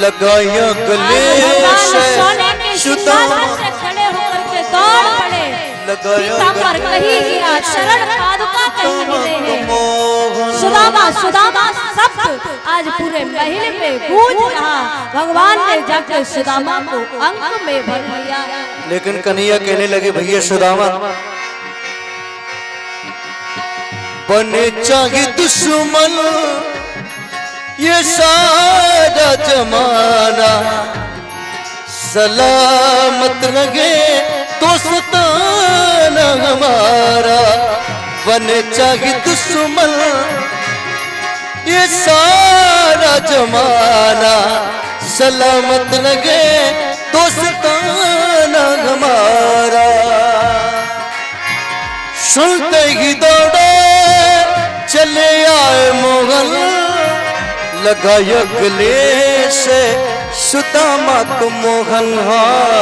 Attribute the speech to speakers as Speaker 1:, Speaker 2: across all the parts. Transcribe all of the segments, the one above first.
Speaker 1: लगाया गले से सुदामा
Speaker 2: से खड़े होकर के दौड़ पड़े। पीताम्बर कहीं गिरा, शरण पादुका कहीं गिरे हैं। सुदामा सुदामा शब्द आज पूरे महल में गूंज रहा। भगवान ने जाकर सुदामा को अंक में भर लिया।
Speaker 1: लेकिन कन्हैया कहने लगे, भैया सुदामा बने चाहे दुश्मन ये सारा जमाना, सलामत लगे दोस्ताना हमारा। बने चाहे दुश्मन ये सारा जमाना, सलामत लगे दोस्ताना हमारा। सुनते ही दौड़े चले आए मोगल, लगाया गले से सुदामा को मोहन। हाँ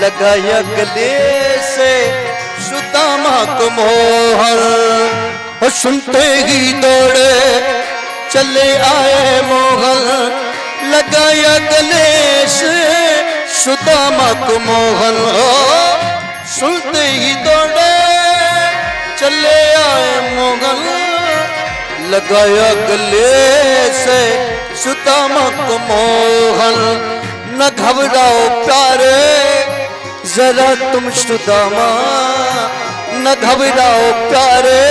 Speaker 1: लगाया गले से सुदामा को मोहन। और सुनते ही दौड़े चले आए मोहन, लगाया गले से सुदामा को मोहन। सुनते ही दौड़े चले आए मोहन, लगाया गले से सुदामा को मोहन। न घबराओ प्यारे जरा तुम सुदामा, न घबराओ प्यारे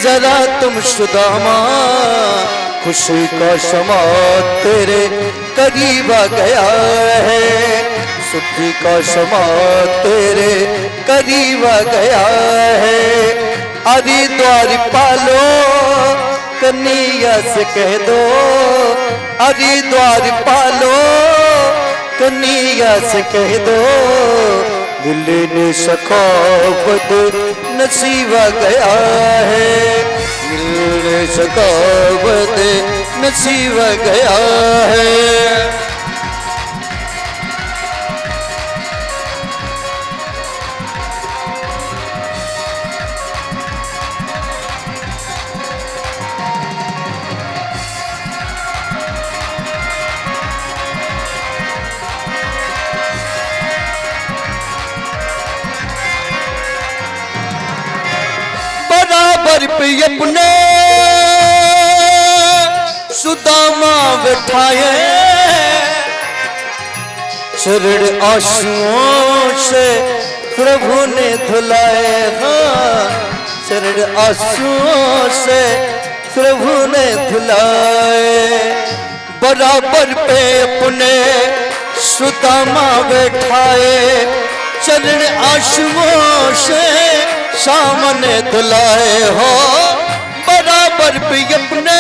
Speaker 1: जरा तुम सुदामा। खुशी का समा तेरे करीब आ गया है, सुखी का समा तेरे करीब आ गया है। हरिद्वार पालो कन्हैया से कह दो, हरिद्वार पालो कन्हैया से कह दो। मिलने सखावत नसीब आ गया है, मिलने सखावत नसीब आ गया है। बराबर पे अपने सुदामा बैठाए, चरण आंसुओं से प्रभु ने धुलाए। हाँ चरण आंसुओं से प्रभु ने धुलाए। बराबर पे अपने सुदामा बैठाए, चरण आंसुओं से सामने धुलाए। हो बराबर पे अपने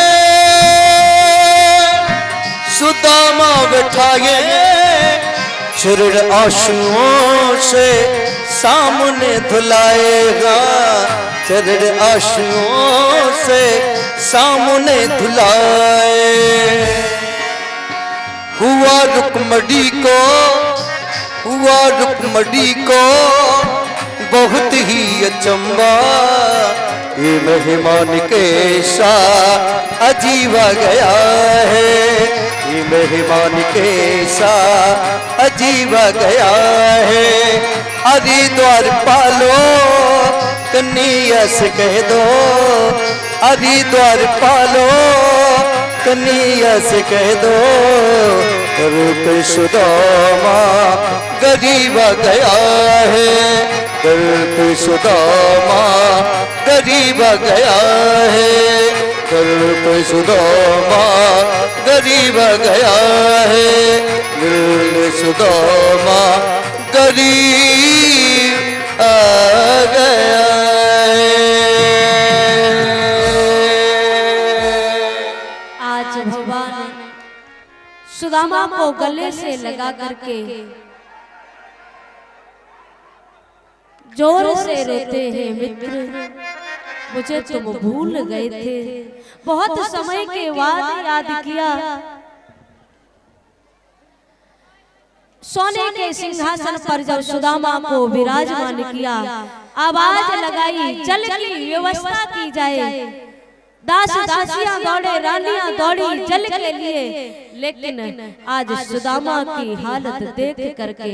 Speaker 1: सुदामा बैठाए, चरण आंसुओं से सामने धुलाएगा, चरण आंसुओं से सामने धुलाए। हुआ रुक्मणी को, हुआ रुक्मणी को बहुत ही अचंबा, ये मेहमान कैसा अजीब आ गया है, ये मेहमान कैसा अजीब आ गया है। हरिद्वार पालो कन्हैया से कह दो, हरिद्वार पालो कन्हैया से कह दो। रूप सुदामा गरीब आ गया है, रूप सुदामा गरीब आ गया है, रूप सुदामा गरीब आ गया है, रूप सुदामा गरीब आ गया है।
Speaker 2: आज भगवान सुदामा को गले से लगा करके जोर से रोते हैं, मित्र मुझे तुम भूल गए थे, बहुत समय के बाद याद किया। सोने के सिंहासन पर जब सुदामा को विराजमान किया, आवाज लगाई जल की व्यवस्था की जाए। दास दासियां दौड़े, रानियां दौड़ी जल के लिए, लेकिन आज सुदामा की हालत देख करके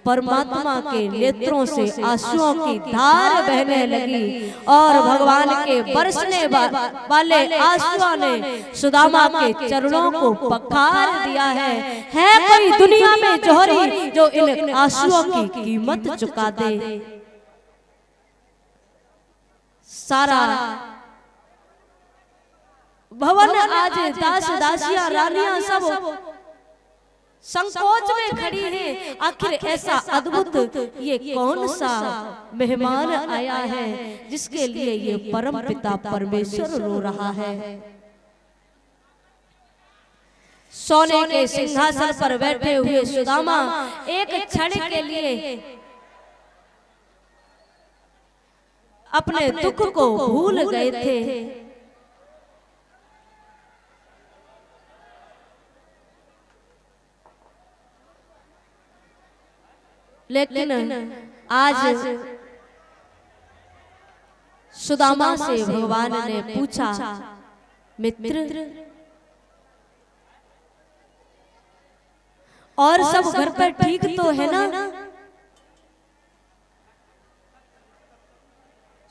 Speaker 2: परमात्मा के नेत्रों से आंसुओं की धार बहने लगी और भगवान के बरसने वाले आंसुओं ने सुदामा के चरणों को पखार दिया है कोई दुनिया में जोहरी जो इन आंसुओं की कीमत चुका दे। सारा भवन आज दास दासियां रानियां सब संकोच में खड़ी हैं। आखिर ऐसा अद्भुत ये कौन सा मेहमान आया है जिसके लिए ये परम पिता परमेश्वर रो रहा है। सोने के सिंहासन पर बैठे हुए सुदामा एक क्षण के लिए अपने दुख को भूल गए थे। लेकिन आज सुदामा से भगवान ने पूछा, मित्र और सब घर पर ठीक तो है ना?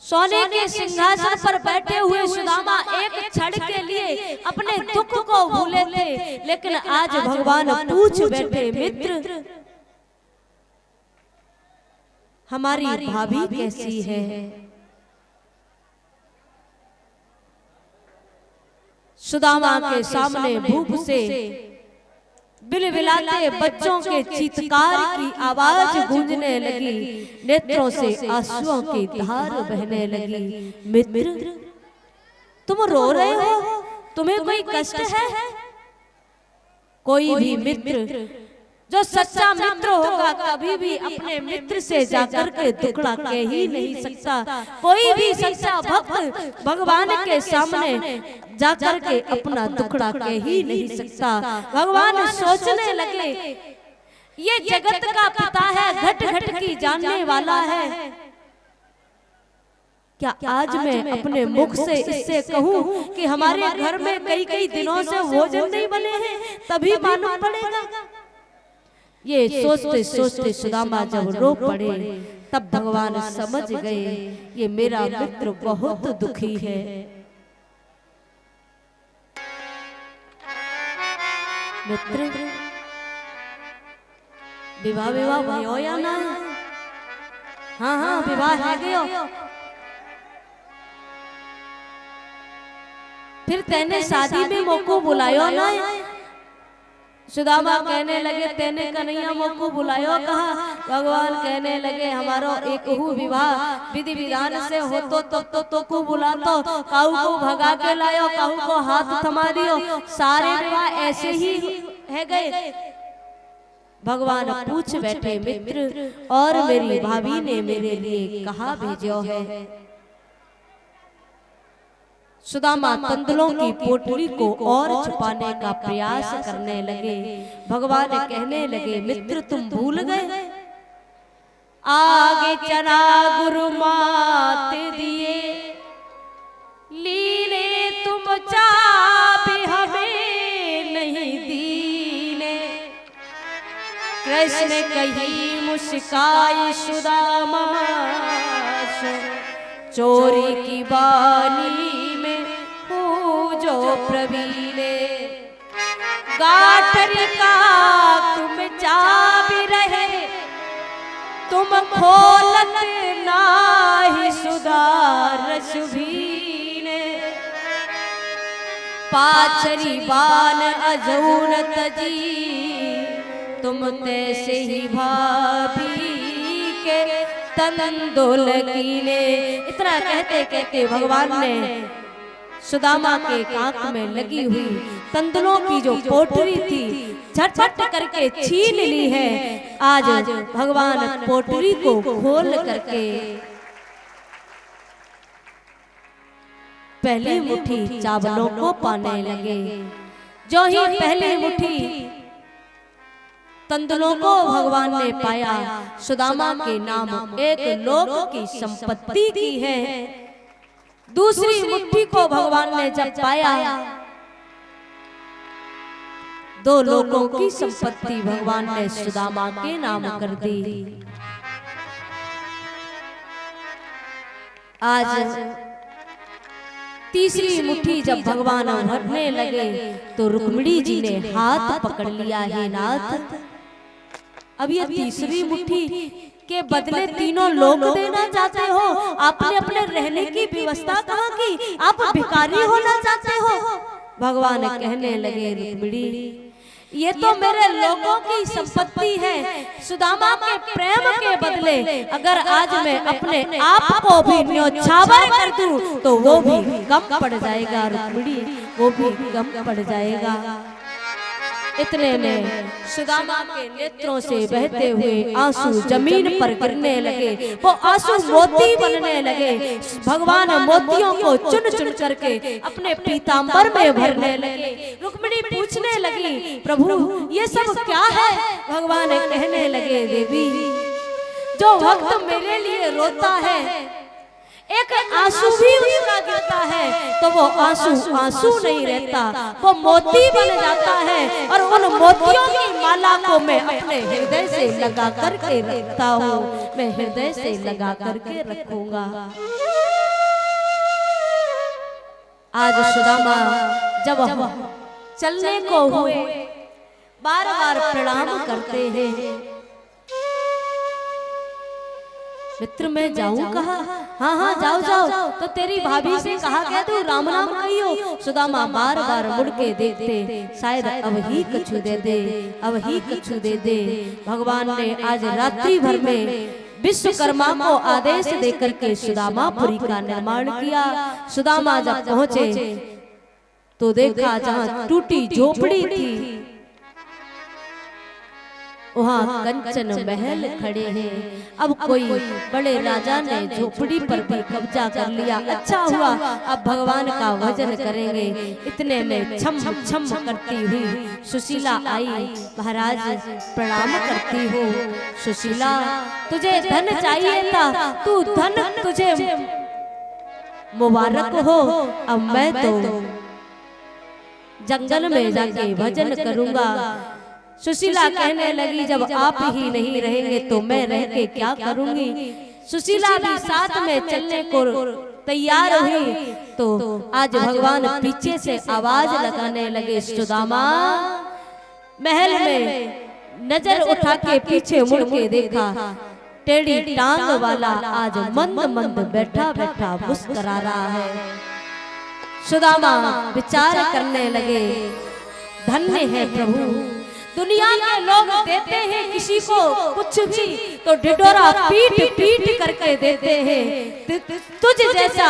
Speaker 2: सोने के सिंहासन पर बैठे हुए सुदामा एक क्षण के लिए अपने दुख को भूले थे, लेकिन आज भगवान पूछ बैठे, मित्र हमारी भाभी कैसी है? सुदामा के सामने भूख से बिलबिलाते बच्चों के चीत्कार की आवाज गूंजने लगी, नेत्रों से आंसुओं की धार बहने लगी। मित्र तुम रो रहे हो, तुम्हें कोई कष्ट है? कोई भी मित्र जो सच्चा मित्र होगा कभी भी अपने मित्र से जाकर के दुखड़ा के ही नहीं सकता। कोई भी सच्चा भक्त भगवान के सामने जाकर के अपना दुखड़ा के ही नहीं सकता। भगवान सोचने लगे, ये जगत का पिता है, घट घट की जानने वाला है। क्या आज मैं अपने मुख से इससे कहूं कि हमारे घर में कई कई दिनों से भोजन नहीं बने हैं, तभी मालूम पड़ेगा? ये सोचते सोचते सुदामा जब रो पड़े तब भगवान समझ गए ये मेरा मित्र बहुत दुखी है। मित्र विवाह भयो या ना? हाँ विवाह है गयो। फिर तेने शादी में मोको बुलायो ना? सुदामा कहने लगे, तेने कन्हैया मोको बुलायो कहा? भगवान कहने लगे, हमारो एक हु विवाह विधि विधान से होतो तब तो को बुलातो, काऊ को भगा के लायो, काऊ को हाथ थमा दियो, सारे विवाह ऐसे ही है गए। भगवान पूछ बैठे, मित्र और मेरी भाभी ने मेरे लिए कहा भेजो है? सुदामा तंदुलों की पोटली को और छुपाने का प्रयास करने लगे। भगवान कहने लगे, मित्र तुम भूल गए, आगे चला गुरु मात दिए, लीले तुम चाबी हमें नहीं दीने। कृष्ण कही मुस्काई सुदामा, चोरी की बानी जो प्रवीले, गाठरी का तुम चाबी रहे, तुम खोलत नाही सुधार सुभीने। पाछरी बान अजून तजी, तुम तैसे ही भाभी के तंदुल कीने। इतना कहते कहते भगवान ने सुदामा के कांख में लगी हुई तंदुलों की जो पोटली थी झटपट करके छीन ली है। आज भगवान पोटली को खोल करके पहली मुट्ठी चावलों को पाने लगे। जो ही पहली मुट्ठी तंदुलों को भगवान ने पाया, सुदामा के नाम एक लोक की संपत्ति की है। दूसरी मुट्ठी को भगवान ने जब पाया, दो लोगों की संपत्ति भगवान ने सुदामा के नाम कर दी। आज तीसरी मुट्ठी जब भगवान भरने लगे तो रुक्मिणी जी ने हाथ पकड़ लिया, हे नाथ अब ये तीसरी मुट्ठी के बदले तीनों लोग देना चाहते हो? आपने अपने रहने की व्यवस्था कहाँ की? आप भिखारी होना चाहते हो? भगवान कहने लगे, रुक्मिणी ये तो मेरे लोगों की संपत्ति है। सुदामा के प्रेम के बदले अगर आज मैं अपने आप को भी न्योछावर कर दूं तो वो भी कम पड़ जाएगा रुक्मिणी, वो भी कम पड़ जाएगा। इतने में सुदामा के नेत्रों से बहते हुए आंसू जमीन पर गिरने लगे, वो आंसू मोती बनने लगे। भगवान मोतियों को चुन चुन करके अपने पीतांबर में भरने लगे। रुक्मिणी पूछने लगी, प्रभु ये सब क्या है? भगवान कहने लगे, देवी जो भक्त मेरे लिए रोता है, एक आंसू भी उसका गिरता है तो वो आंसू आंसू नहीं रहता, वो मोती बन जाता है। और उन मोतियों की माला को मैं अपने हृदय से लगा करके रखता हूँ, मैं हृदय से लगा करके रखूंगा। आज सुदामा जब चलने को हुए, बार बार प्रणाम करते हैं। मित्र मैं जाऊं कहा? हाँ हाँ जाओ जाओ, तो तेरी भाभी से कहा गया तू राम नाम कहियो। सुदामा बार बार मुड़ के देखते, शायद अब ही कछु दे दे, अब ही कछु दे दे। भगवान ने आज रात्रि भर में विश्वकर्मा को आदेश देकर के सुदामापुरी का निर्माण किया। सुदामा जब पहुंचे तो देखा जहाँ टूटी झोपड़ी थी वहाँ कंचन महल खड़े हैं। अब कोई बड़े राजा ने झोपड़ी पर भी कब्जा कर लिया। अच्छा हुआ अब भगवान का भजन करेंगे। इतने में छम छम करती हुई सुशीला आई। महाराज प्रणाम करती हो। सुशीला तुझे धन चाहिए था, तू धन तुझे मुबारक हो। अब मैं तो जंगल में जाके भजन करूंगा। सुशीला कहने लगी जब आप ही नहीं रहेंगे तो मैं रह के क्या करूंगी। सुशीला भी साथ में चलने को तैयार हुई तो आज भगवान पीछे से आवाज लगाने लगे, सुदामा। महल में नजर उठा के पीछे मुड़ के देखा, टेढ़ी टांग वाला आज मंद मंद बैठा बैठा मुस्कुरा रहा है। सुदामा विचार करने लगे, धन्य है प्रभु, दुनिया के लोग देते हैं किसी को कुछ भी तो ढिढोरा पीट पीट करके देते हैं। तुझ जैसा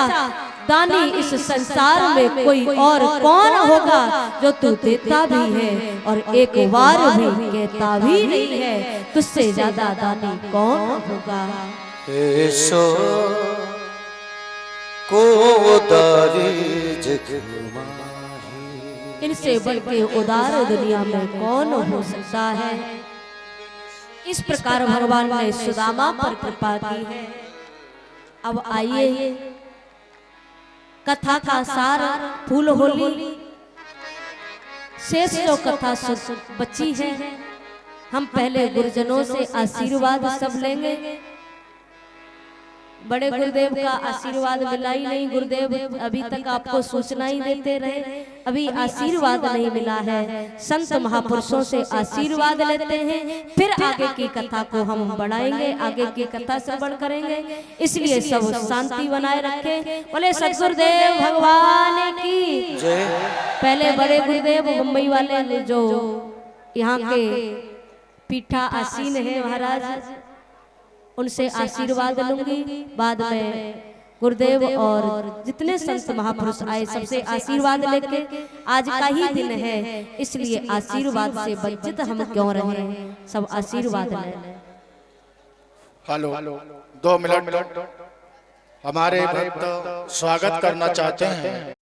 Speaker 2: दानी इस संसार में कोई और कौन होगा जो तू देता भी है और एक बार भी कहता भी नहीं है। तुझसे ज्यादा दानी कौन होगा।
Speaker 1: ऐसो को उदारी जगमा,
Speaker 2: इनसे बढ़ के उदार दुनिया में कौन हो सकता है। इस प्रकार भगवान ने सुदामा पर कृपा की है। अब आइए कथा का सार फूल होली शेष जो कथा बची है, हम पहले गुरुजनों से आशीर्वाद सब लेंगे। बड़े गुरुदेव का आशीर्वाद मिला ही नहीं। गुरुदेव अभी तक आपको सूचना ही देते रहे, अभी आशीर्वाद नहीं मिला है। संत महापुरुषों से आशीर्वाद लेते हैं, फिर आगे की कथा को हम बढ़ाएंगे, आगे की कथा श्रवण करेंगे। इसलिए सब शांति बनाए रखें। बोले सद्गुरुदेव भगवान की जय। पहले बड़े गुरुदेव मुंबई वाले जो यहाँ के पीठा आसीन है महाराज, उनसे आशीर्वाद लूंगी। बाद में गुरुदेव और जितने संत महापुरुष आए सबसे आशीर्वाद लेके, आज का ही दिन है इसलिए आशीर्वाद से वंचित हम क्यों रहे, सब आशीर्वाद लें।
Speaker 3: हेलो 2 मिनट हमारे भक्त स्वागत करना चाहते हैं।